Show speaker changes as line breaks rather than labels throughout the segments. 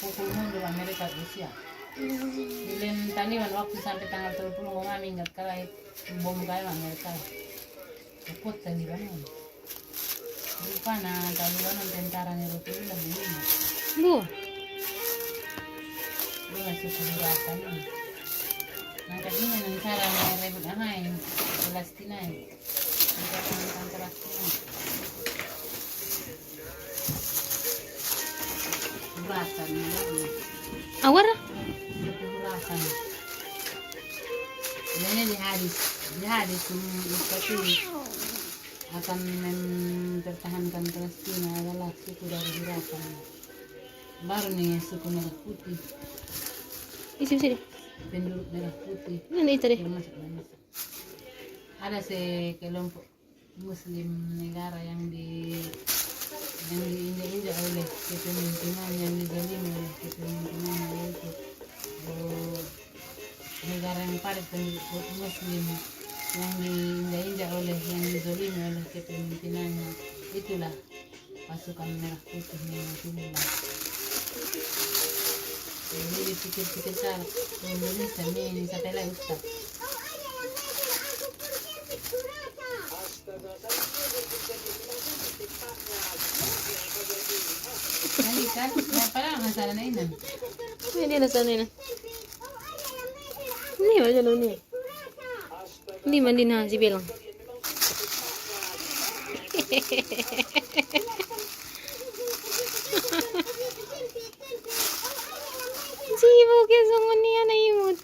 pukul mundur Amerika Rusia. Bilen taliban waktu sampai tanggal 30 kami ingat kalai bom kayu Amerika. Ikut Taliban. Lupa Taliban tentara Eropa lebih ini.
Bu.
Dia masih keberatan ini. Kadinya ng cara na rebut anay Palestina ang katang Palestina burasan
Awar?
Burasan ini jihadis itu akan mempertahankan Palestina adalah suku dari burasan baru nih suku merah putih
Isi sini.
penduduk merah putih
Ini itu deh.
Ada sekelompok Muslim negara yang diinjak-injak oleh kepemimpinan yang dizalimi oleh kepemimpinan yaitu negara yang padat penduduk Muslim yang diinjak-injak oleh yang dizalimi oleh kepemimpinannya, itulah pasukan merah putih yang timbul. Jadi dipikir-pikir salah Indonesia ini sampai lah Ustaz. Nanti kan, kenapa lah masalah ini?
Ini dia sana ini. Ini aja lo nih. Ini mandi nasi bilang. Jibo ke songon niya na imut.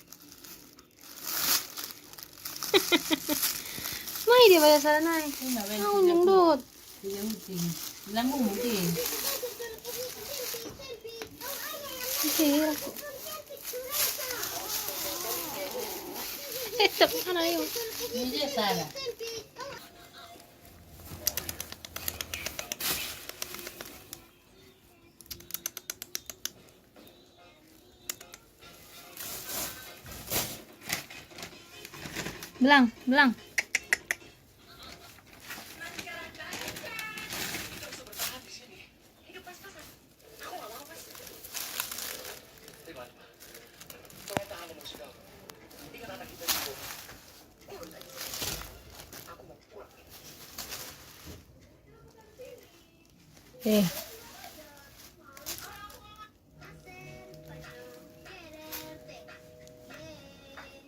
May di ba ya sana na eh? Ako yung dot.
Tidak mungkin. Lambung mungkin.
Sihir ako. Tapi ano yun?
Ini dia salah.
Belang, belang.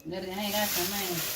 Dari air rasa main.